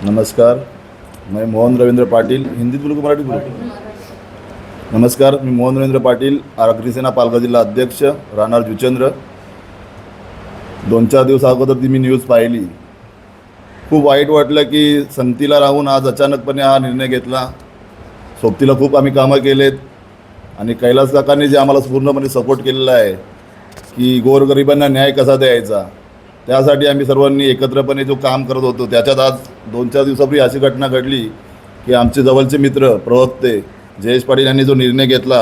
नमस्कार, मैं मोहन रवींद्र पाटिल, हिंदीत बोलू मराठीत बोलू? नमस्कार, मी मोहन रवींद्र पाटिल, अग्रिसेना पालघर जिल्हा अध्यक्ष, राहणार जुचंद्र. 2-4 दिवस अगोदर ती मी न्यूज पाहिली. खूप वाईट वाटलं की संगतीला राहून आज अचानकपणे हा निर्णय घेतला. सोबतीला खूप आम्ही कामं केलेत आणि कैलास काकांनी जे आम्हाला पूर्णपणे सपोर्ट केलेला आहे की गोरगरिबांना न्याय कसा द्यायचा, त्यासाठी आम्ही सर्वांनी एकत्रपणे जो काम करत होतो. त्याच्यात आज 2-4 दिवसापूर्वी अशी घटना घडली की आमचे जवळचे मित्र प्रवक्ते जयेश पाटील यांनी जो निर्णय घेतला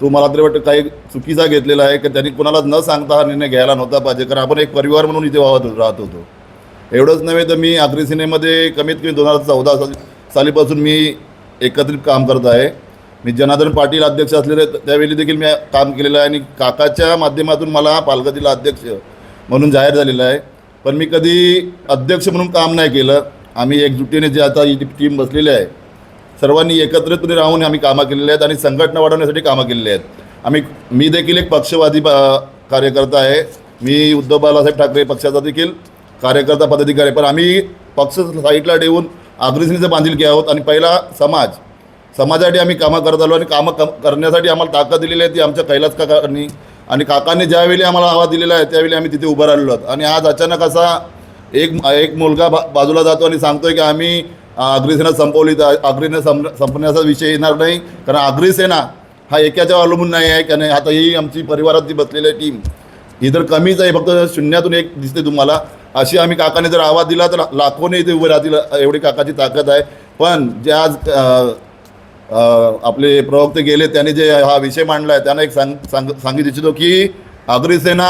तो मला तरी वाटतं काही चुकीचा घेतलेला आहे की त्यांनी कोणाला न सांगता हा निर्णय घ्यायला नव्हता पाहिजे. कारण आपण एक परिवार म्हणून इथे राहत होतो. एवढंच नव्हे तर मी अग्रिसेनेमध्ये कमीत कमी 2014 सालीपासून मी एकत्रित काम करत आहे. मी जनार्दन पाटील अध्यक्ष असलेले त्यावेळी देखील मी काम केलेलं आहे आणि काकाच्या माध्यमातून मला पालघर जिल्हा अध्यक्ष म्हणून जाहीर झालेलं आहे. पण मी कधी अध्यक्ष म्हणून काम नाही केलं. आम्ही एकजुटीने जे आता ही टीम बसलेली आहे सर्वांनी एकत्रितपणे राहून आम्ही कामं केलेली आहेत आणि संघटना वाढवण्यासाठी कामं केलेली आहेत. मी देखील एक पक्षवादी कार्यकर्ता आहे. मी उद्धव बाळासाहेब ठाकरे पक्षाचा देखील कार्यकर्ता पदाधिकारी आहे. पण आम्ही पक्ष साईडला ठेवून अग्रिसेनेचं बांधिलकी आहोत आणि पहिला समाजासाठी आम्ही कामं करत आलो आणि कामं करण्यासाठी आम्हाला ताकद दिलेली आहे ती आमच्या कैलास काकांनी. आणि काकांनी ज्यावेळी आम्हाला आवाज दिलेला आहे त्यावेळी आम्ही तिथे उभं राहिलो आहोत. आणि आज अचानक असा एक मुलगा बाजूला जातो आणि सांगतोय की आम्ही अग्रिसेना संपवली, तर अग्रिसेना संपण्याचा विषय येणार नाही. कारण अग्रिसेना हा एकाच्या अवलंबून नाही आहे की नाही. आता ही आमची परिवारात जी बसलेली टीम ही तर कमीच आहे, फक्त शून्यातून एक दिसते तुम्हाला. अशी आम्ही काकाने जर आवाज दिला तर लाखोने इथे उभे राहतील, एवढी काकाची ताकद आहे. पण जे आज आपले प्रवक्ते गेले त्यांनी जे हा विषय मांडला आहे त्यांना एक सांगितू इच्छितो की अग्रिसेना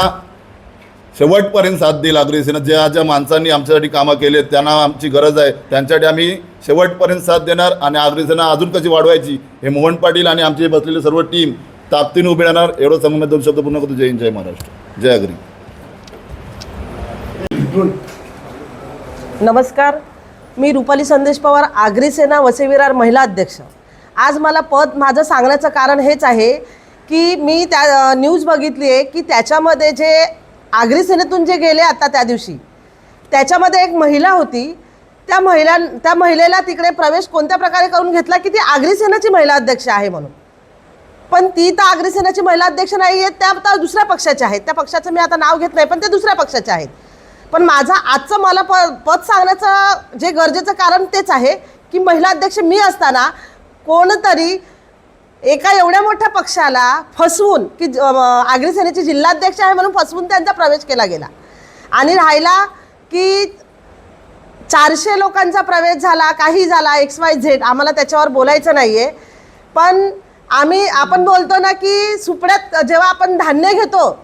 शेवटपर्यंत साथ देईल. अग्रिसेना ज्या माणसांनी आमच्यासाठी कामं केले त्यांना आमची गरज आहे, त्यांच्यासाठी आम्ही शेवटपर्यंत साथ देणार. आणि अग्रिसेना अजून कशी वाढवायची हे मोहन पाटील आणि आमचे बसलेले सर्व टीम ताकदीने उभे राहणार. एवढं सांगून मी 2 शब्द पूर्ण करतो. जय हिंद, जय महाराष्ट्र, जय अग्री. नमस्कार, मी रुपाली संदेश पवार, अग्रिसेना वसई-विरार महिला अध्यक्ष. आज मला माझं सांगण्याचं कारण हेच आहे की मी त्या न्यूज बघितली आहे की त्याच्यामध्ये जे अग्रिसेनेतून जे गेले आता त्या दिवशी त्याच्यामध्ये एक महिला होती. त्या महिलेला तिकडे प्रवेश कोणत्या प्रकारे करून घेतला की ती अग्रिसेनाची महिला अध्यक्ष आहे म्हणून. पण ती तर अग्रिसेनाची महिला अध्यक्ष नाही आहेत, त्या आता दुसऱ्या पक्षाच्या आहेत. त्या पक्षाचं मी आता नाव घेत नाही, पण ते दुसऱ्या पक्षाचे आहेत. पण माझं आजचं मला पद सांगण्याचं जे गरजेचं कारण तेच आहे की महिला अध्यक्ष मी असताना कोणतरी एका एवढ्या मोठ्या पक्षाला फसवून की अग्रिसेनेची जिल्हाध्यक्ष आहे म्हणून फसवून त्यांचा प्रवेश केला गेला. आणि राहिला की 400 लोकांचा प्रवेश झाला, काही झाला, XYZ, आम्हाला त्याच्यावर बोलायचं नाही आहे. पण आपण बोलतो ना की सुपड्यात जेव्हा आपण धान्य घेतो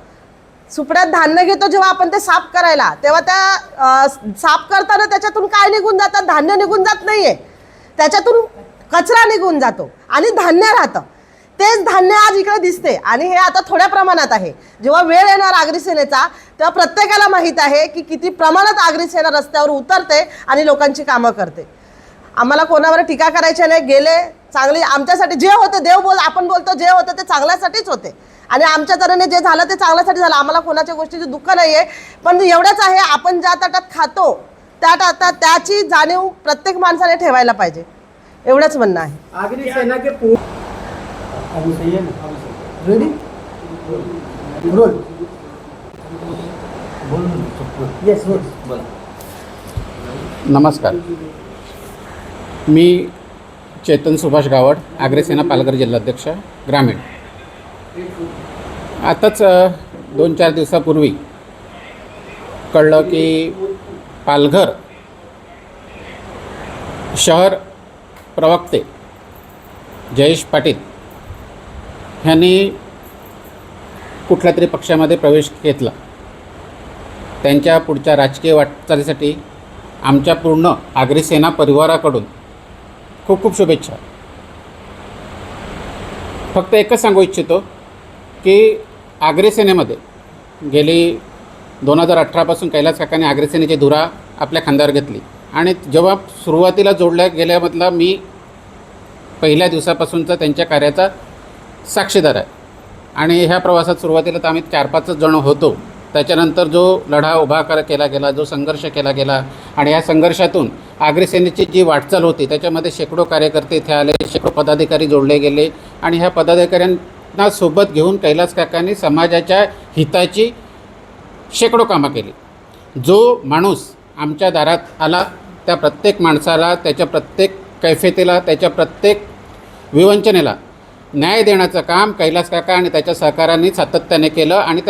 जेव्हा आपण ते साफ करायला, तेव्हा त्या साफ करताना त्याच्यातून काय निघून जातात? धान्य निघून जात नाही आहे, त्याच्यातून कचरा निघून जातो आणि धान्य राहतं. तेच धान्य आज इकडे दिसते आणि हे आता थोड्या प्रमाणात आहे. जेव्हा वेळ येणार अग्रिसेनेचा तेव्हा प्रत्येकाला माहीत आहे की किती प्रमाणात अग्रिसेना रस्त्यावर उतरते आणि लोकांची कामं करते. आम्हाला कोणावर टीका करायची नाही. गेले चांगले आमच्यासाठी जे होते, आपण बोलतो जे होतं ते चांगल्यासाठीच होते आणि आमच्या तऱ्हेने जे झालं ते चांगल्यासाठी झालं. आम्हाला कोणाच्या गोष्टीचं दुःख नाही आहे. पण एवढंच आहे, आपण ज्या ताटात खातो त्या ताटात त्याची जाणीव प्रत्येक माणसाने ठेवायला पाहिजे, एवढंच म्हणणं आहे. अग्रिसेना के रेडी रोल यस रोल. नमस्कार, मी चेतन सुभाष गावड, अग्रिसेना पालघर जिल्हाध्यक्ष ग्रामीण. आताच 2-4 दिवसापूर्वी कळलं की पालघर शहर प्रवक्ते जयेश पाटील ह्यांनी कुठल्या तरी पक्षामध्ये प्रवेश घेतला. त्यांच्या पुढच्या राजकीय वाटचालीसाठी आमच्या पूर्ण अग्रिसेना परिवाराकडून खूप खूप शुभेच्छा. फक्त एकच सांगू इच्छितो की अग्रिसेनेमध्ये गेली 2018पासून कैलास काकांनी अग्रिसेनेची धुरा आपल्या खांद्यावर घेतली आणि जेव्हा सुरुवातीला जोडल्या गेल्यामधला मी पहिल्या दिवसापासूनचा त्यांच्या कार्याचा साक्षीदार आहे. आणि ह्या प्रवासात सुरुवातीला तर आम्ही 4-5 जण होतो त्याच्यानंतर जो लढा केला गेला, जो संघर्ष केला गेला आणि या संघर्षातून आगरी सेनेची जी वाटचाल होती त्याच्यामध्ये शेकडो कार्यकर्ते इथे आले, शेकडो पदाधिकारी जोडले गेले आणि ह्या पदाधिकाऱ्यांना सोबत घेऊन कैलास काकांनी समाजाच्या हिताची शेकडो कामं केली. जो माणूस आमच्या दारात आला त्या प्रत्येक माणसाला, त्याच्या प्रत्येक कैफियतीला, त्याच्या प्रत्येक विवंचनेला न्याय देण्याचं काम कैलास काका आणि त्याच्या सहकाऱ्यांनी सातत्याने केलं आणि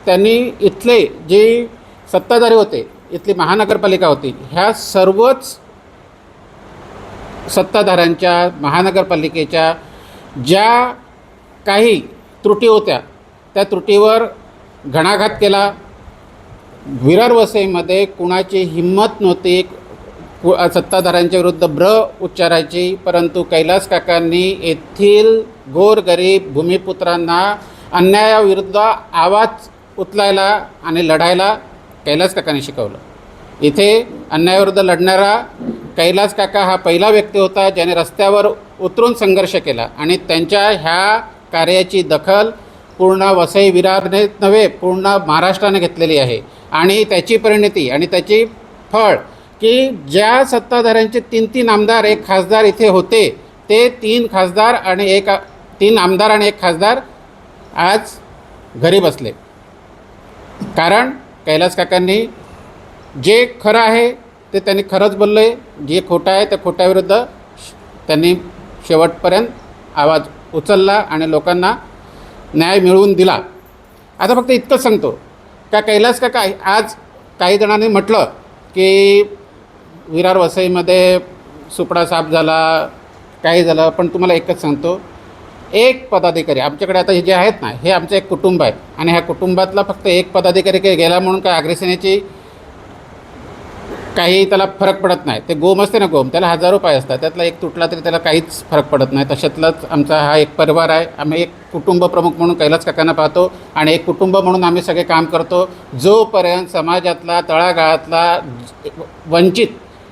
त्यांनी इथले जे सत्ताधारी होते, इथली महानगरपालिका होती, ह्या सर्वच सत्ताधाऱ्यांच्या, महानगरपालिकेच्या ज्या काही त्रुटी होत्या त्या त्रुटीवर घणाघात केला. विरार वसईमध्ये कुणाची हिंमत नव्हती सत्ताधाऱ्यांच्या विरुद्ध उच्चारायची, परंतु कैलास काकांनी येथील गोरगरीब भूमिपुत्रांना अन्यायाविरुद्ध आवाज उचलायला आणि लढायला कैलास काकांनी शिकवलं. इथे अन्यायाविरुद्ध लढणारा कैलास काका हा पहिला व्यक्ती होता ज्याने रस्त्यावर उतरून संघर्ष केला आणि त्यांच्या ह्या कार्याची दखल पूर्ण वसई विरारने नव्हे, पूर्ण महाराष्ट्राने घेतलेली आहे. आणि त्याची परिणती आणि त्याची फळ की ज्या सत्ताधाऱ्यांचे 3 आमदार, 1 खासदार इथे होते, ते 3 खासदार आणि 3 आमदार आणि 1 खासदार आज घरी बसले. कारण कैलास काकांनी जे खरं आहे ते त्यांनी खरंच बोलले, जे खोटं आहे त्या खोट्याविरुद्ध त्यांनी शेवटपर्यंत आवाज उचलला आणि लोकांना न्याय मिळवून दिला. आता फक्त इतकंच सांगतो का कैलास काका, आज काही जणांनी म्हटलं की विरार वसईमध्ये सुपडा साफ झाला, काही झालं, पण तुम्हाला एकच सांगतो, एक पदाधिकारी आमच्याकडे आता हे जे आहेत ना, हे आमचं एक कुटुंब आहे आणि ह्या कुटुंबातला फक्त एक पदाधिकारी काही गेला म्हणून काय आगरी सेनेची काही त्याला फरक पडत नाही. ते गोम असते ना, गोम, त्याला हजारो पाय असतात, त्यातला एक तुटला तरी त्याला काहीच फरक पडत नाही. तशातलाच आमचा हा एक परिवार आहे. आम्ही एक कुटुंब प्रमुख म्हणून कैलास काकांना पाहतो आणि एक कुटुंब म्हणून आम्ही सगळे काम करतो. जोपर्यंत समाजातला तळागाळातला वंचित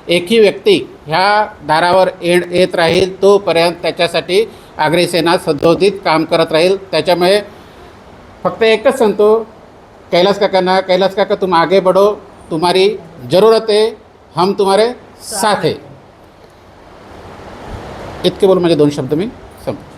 एकही व्यक्ती ह्या दारावर येत राहील तोपर्यंत त्याच्यासाठी आगरी सेना सदोदित काम करत राहील. त्याच्यामुळे फक्त एकच सांगतो कैलास काकांना, कैलास काका तुम आगे बढ़ो, तुम्हारी ज़रूरत है, हम तुम्हारे साथ है. इतके बोलून माझे 2 शब्द मी संपतो.